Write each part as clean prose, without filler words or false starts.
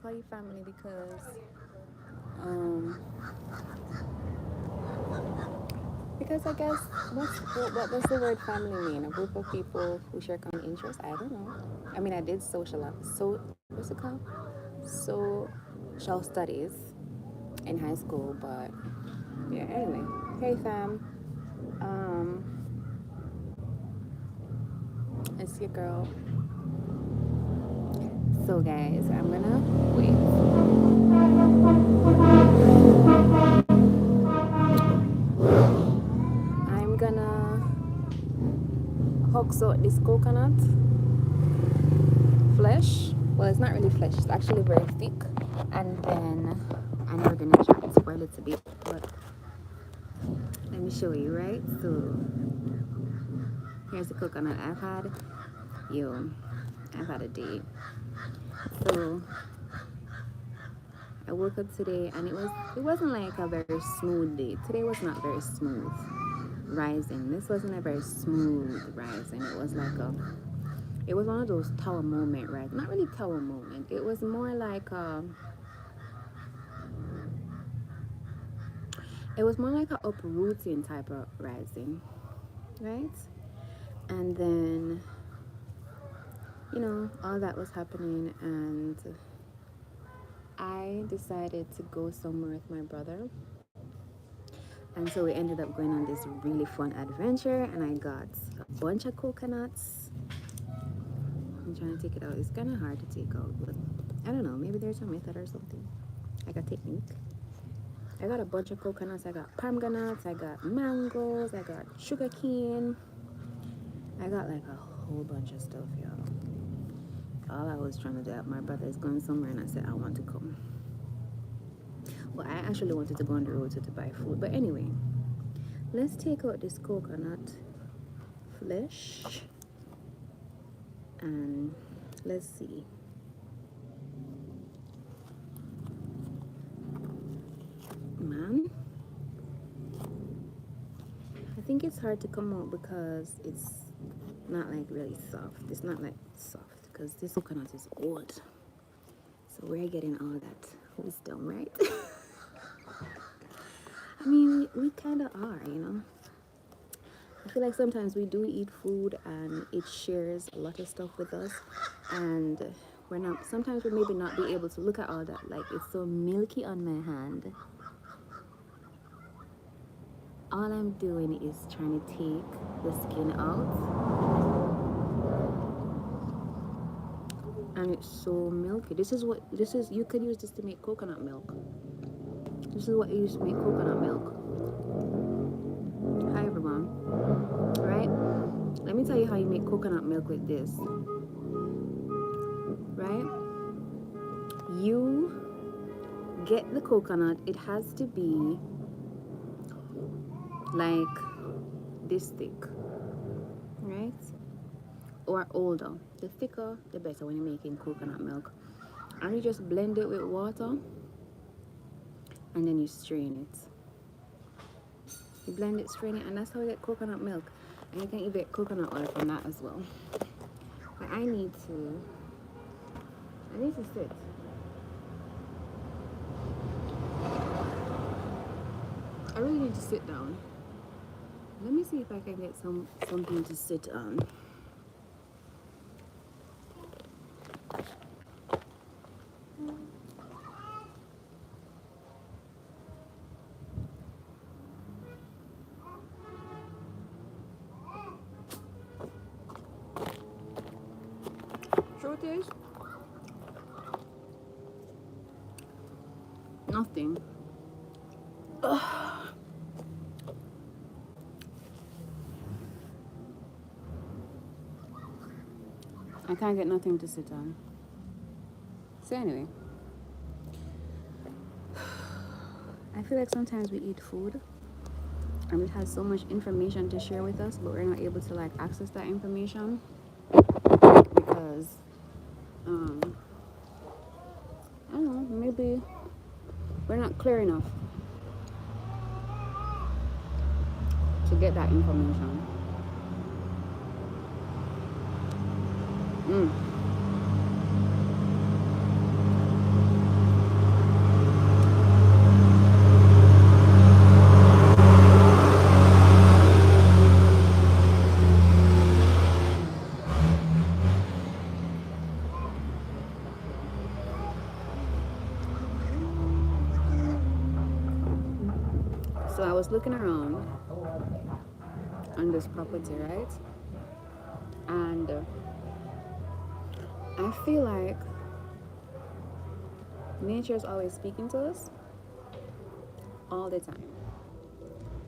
call you family um, because I guess what does the word family mean? A group of people who share common interests? I don't know. I mean, I did what's it called? Social studies in high school, but yeah. Anyway, hey fam, um, it's your girl. So guys, I'm gonna I'm gonna hooks out this coconut flesh. Well, it's not really flesh, it's actually very thick. And then I know we're gonna try to spoil it a bit, but let me show you, right? So here's the coconut I've had a day. So I woke up today and it wasn't like a very smooth day. Today was not very smooth rising. This wasn't a very smooth rising. It was one of those tower moment, right? Not really tower moment. It was more like a uprooting type of rising, right? And then, all that was happening, and I decided to go somewhere with my brother. And so we ended up going on this really fun adventure, and I got a bunch of coconuts. I'm trying to take it out. It's kind of hard to take out, but I don't know. Maybe there's a method or something, like a technique. I got a bunch of coconuts. I got pomegranates. I got mangoes. I got sugar cane. I got like a whole bunch of stuff, y'all. All I was trying to do, my brother is going somewhere, and I said I want to come. Well, I actually wanted to go on the road to buy food, but anyway, let's take out this coconut flesh and let's see. Man, I think it's hard to come out because it's not like really soft. It's not like soft because this coconut is old, so we're getting all that wisdom, right? I mean, we kind of are, I feel like sometimes we do eat food and it shares a lot of stuff with us, and sometimes we maybe not be able to look at all that. Like, it's so milky on my hand. All I'm doing is trying to take the skin out, and it's so milky. You could use this to make coconut milk. This is what you use to make coconut milk. Hi everyone. Right? Let me tell you how you make coconut milk with this. Right? You get the coconut. It has to be like this thick, right? Or older. The thicker, the better when you're making coconut milk. And you just blend it with water, and then you strain it. You blend it, strain it, and that's how you get coconut milk. And you can even get coconut oil from that as well. But I need to sit. I really need to sit down. Let me see if I can get something to sit on. Truth is, nothing. Ugh. I can't get nothing to sit on. So anyway, I feel like sometimes we eat food and it has so much information to share with us, but we're not able to access that information because I don't know, maybe we're not clear enough to get that information. was looking around on this property, right? And I feel like nature is always speaking to us all the time,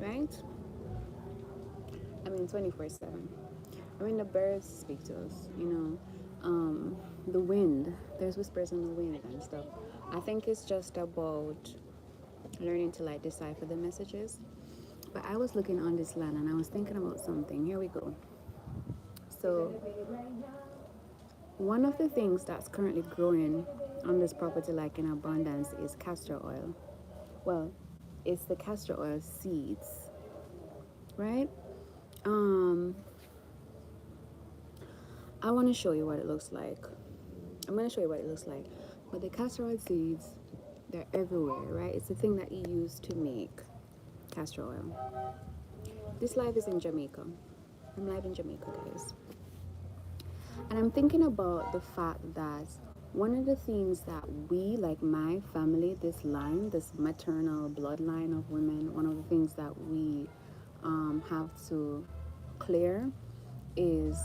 right? I mean, 24/7. I mean, the birds speak to us, you know. The wind, there's whispers in the wind and stuff. I think it's just about learning to like decipher the messages. But I was looking on this land and I was thinking about something. Here we go. So, one of the things that's currently growing on this property, like in abundance, is castor oil. Well, it's the castor oil seeds, right? Um, I want to show you what it looks like. I'm going to show you what it looks like. But the castor oil seeds, they're everywhere, right? It's the thing that you use to make castor oil. This live is in Jamaica. I'm live in Jamaica, guys. And I'm thinking about the fact that one of the things that we, like my family, this line, this maternal bloodline of women, one of the things that we have to clear is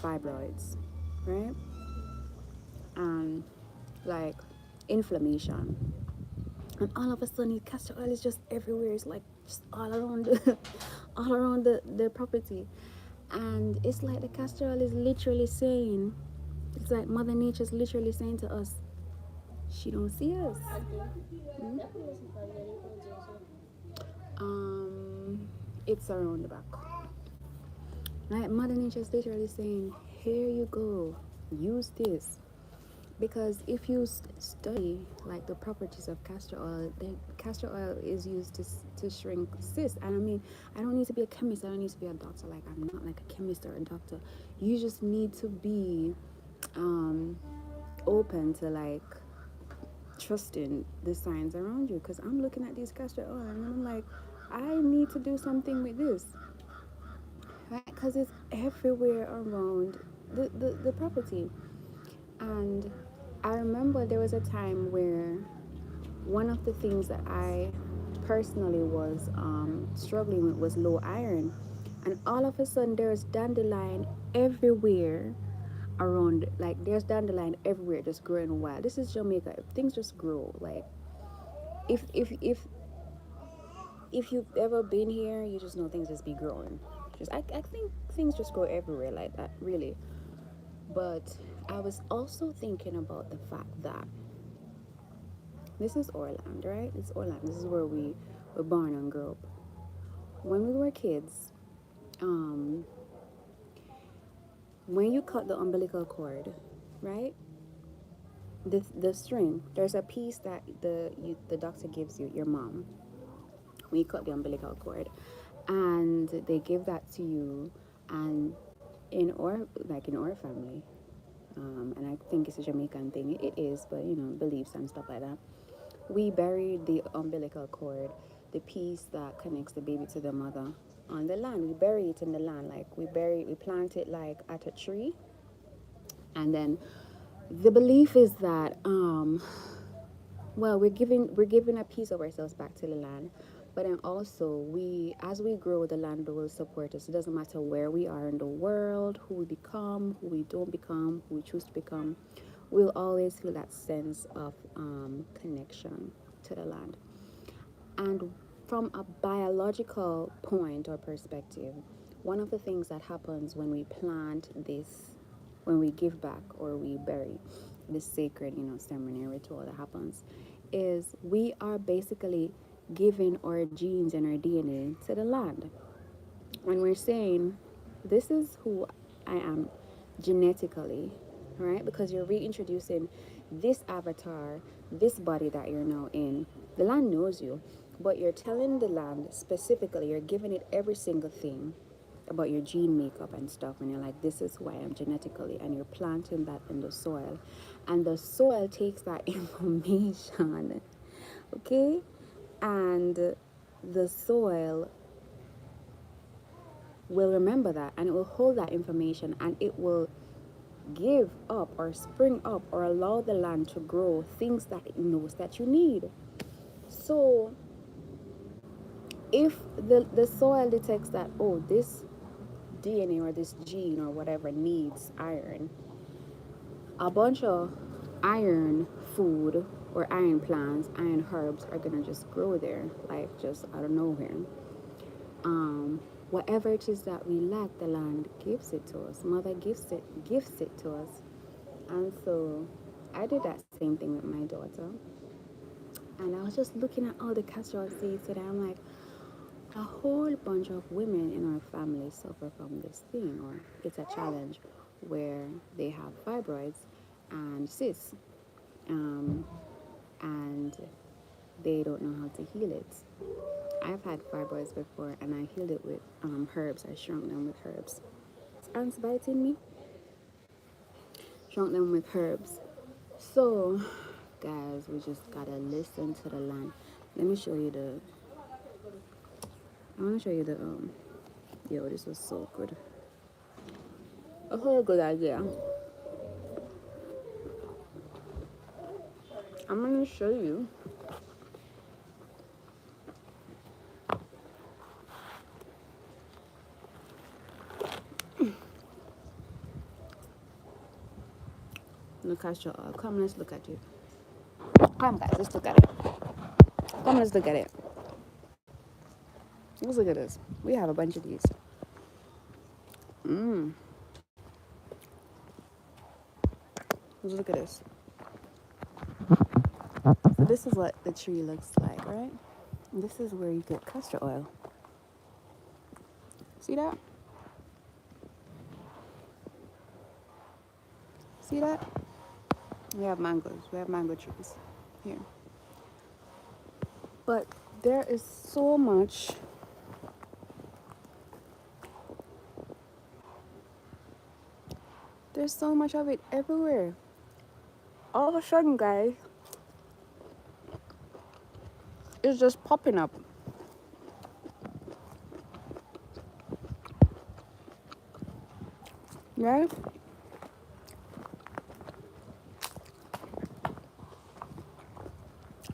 fibroids, right? And like inflammation. And all of a sudden, castor oil is just everywhere. It's like just all around, all around the property. And it's like the castor oil is literally saying, it's like Mother Nature's literally saying to us, she don't see us. Hmm? It's around the back. Like Mother Nature's literally saying, here you go, use this. Because if you study like the properties of castor oil, then castor oil is used to shrink cysts. And I mean, I don't need to be a chemist. I don't need to be a doctor. Like I'm not like a chemist or a doctor. You just need to be open to like trusting the signs around you. Because I'm looking at these castor oil and I'm like, I need to do something with this, right? Because it's everywhere around the property. And I remember there was a time where one of the things that I personally was struggling with was low iron. And all of a sudden, there's dandelion everywhere around. Like, there's dandelion everywhere just growing wild. This is Jamaica. Things just grow. Like, if if if if you've ever been here, you just know things just be growing. I think things just grow everywhere like that, really. But I was also thinking about the fact that this is Orland, right? It's Orland. This is where we were born and grew up. When we were kids, um, when you cut the umbilical cord, right? The string, there's a piece that the doctor gives you, your mom, when you cut the umbilical cord, and they give that to you, and in our family, and I think it's a Jamaican thing. It is, but you know, beliefs and stuff like that. We buried the umbilical cord, the piece that connects the baby to the mother, on the land. We bury it in the land, like we plant it like at a tree, and then the belief is that well, we're giving a piece of ourselves back to the land, but then also as we grow, the land will support us. It doesn't matter where we are in the world, who we become, who we don't become, who we choose to become. We'll always feel that sense of connection to the land. And from a biological point or perspective, one of the things that happens when we plant this, when we give back or we bury this sacred, ceremony ritual that happens, is we are basically giving our genes and our DNA to the land. When we're saying, this is who I am genetically, right? Because you're reintroducing this avatar, this body that you're now in. The land knows you, but you're telling the land specifically, you're giving it every single thing about your gene makeup and stuff, and you're like, this is who I am genetically, and you're planting that in the soil, and the soil takes that information, okay, and the soil will remember that, and it will hold that information, and it will give up or spring up or allow the land to grow things that it knows that you need. So if the soil detects that, oh, this DNA or this gene or whatever needs iron, a bunch of iron food or iron plants, iron herbs are gonna just grow there, like just out of nowhere. Um, Whatever it is that we lack, the land gives it to us. Mother gifts it to us. And so I did that same thing with my daughter. And I was just looking at all the castor oil seeds today. I'm like, a whole bunch of women in our family suffer from this thing, or it's a challenge where they have fibroids and cysts, um, and they don't know how to heal it. I've had fibroids before, and I healed it with herbs. I shrunk them with herbs. Ants biting me. Shrunk them with herbs. So, guys, we just gotta listen to the land. Let me show you the. I want to show you the. Yo, this was so good. A whole good idea. I'm gonna show you. Look at your. Come, let's look at it. Come, guys, let's look at it. Come, let's look at it. Let's look at this. We have a bunch of these. Let's look at this. So this is what the tree looks like, right? And this is where you get castor oil. See that? See that? We have mangoes. We have mango trees here. But there is so much. There's so much of it everywhere. All of a sudden, guys, it's just popping up. Right?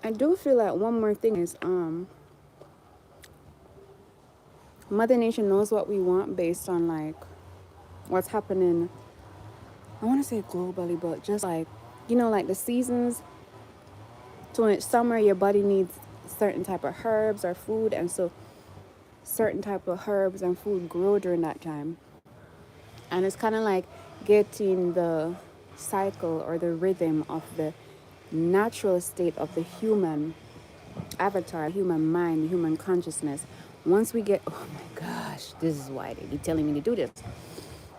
I do feel like one more thing is Mother Nature knows what we want based on like what's happening. I want to say globally, but just like, you know, like the seasons. So when it's summer, your body needs certain type of herbs or food, and so certain type of herbs and food grow during that time. And it's kind of like getting the cycle or the rhythm of the natural state of the human avatar, human mind, human consciousness. Once we get, oh my gosh, this is why they be telling me to do this.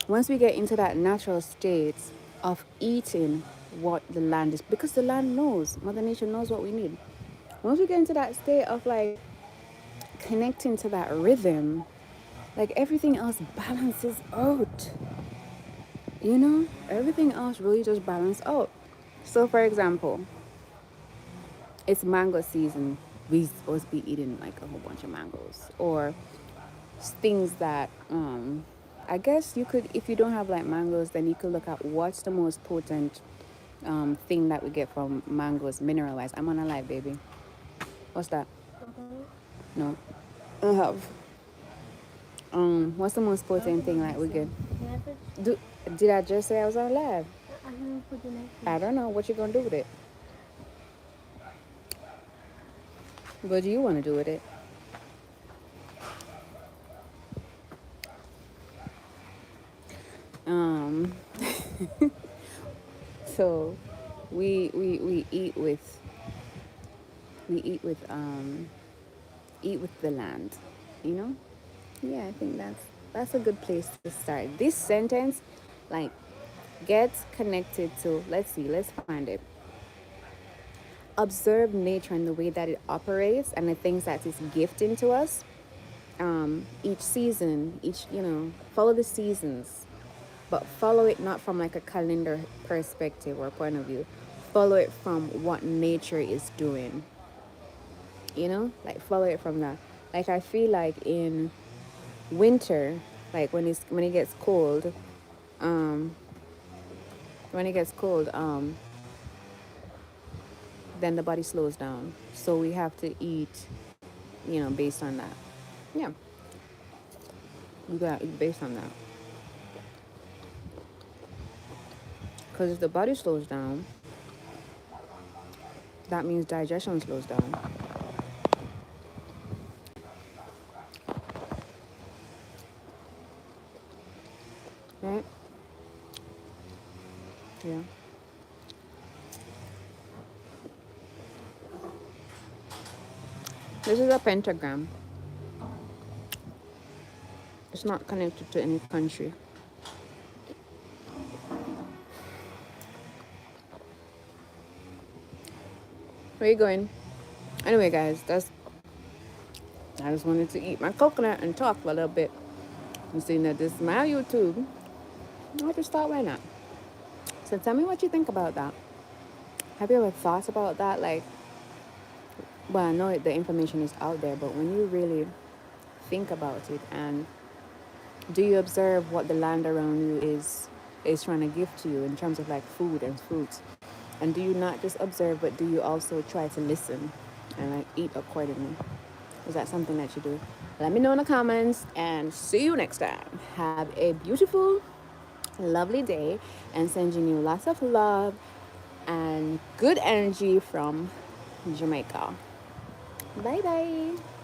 Once we get into that natural state of eating what the land is, because the land knows, Mother Nature knows what we need. Once we get into that state of like connecting to that rhythm, like everything else balances out. You know, everything else really just balances out. So, for example, it's mango season. We supposed to be eating like a whole bunch of mangoes, or things that I guess you could, if you don't have like mangoes, then you could look at what's the most potent thing that we get from mangoes mineral-wise. I'm on a live, baby. What's that? No, I have. What's the most potent thing that we get? Did I just say I was on live? I don't know what you're gonna do with it. What do you want to do with it? So we eat with eat with the land, you know. Yeah, I think that's a good place to start. This sentence, like, gets connected to, let's find it. Observe nature and the way that it operates and the things that it's gifting to us. Each season, follow the seasons, but follow it not from like a calendar perspective or point of view. Follow it from what nature is doing. Like follow it from that. Like I feel like in winter, like when it gets cold, when it gets cold, then the body slows down. So we have to eat, based on that. Yeah, you gotta eat based on that. Because if the body slows down, that means digestion slows down. Right? Yeah. This is a pentagram. It's not connected to any country. Where you going? Anyway, guys, I just wanted to eat my coconut and talk for a little bit. And seeing that this is my YouTube, I just thought, why not? So tell me what you think about that. Have you ever thought about that? Like, well, I know the information is out there, but when you really think about it, and do you observe what the land around you is trying to give to you in terms of like food and fruits? And do you not just observe, but do you also try to listen and like eat accordingly? Is that something that you do? Let me know in the comments, and see you next time. Have a beautiful, lovely day, and sending you lots of love and good energy from Jamaica. Bye bye.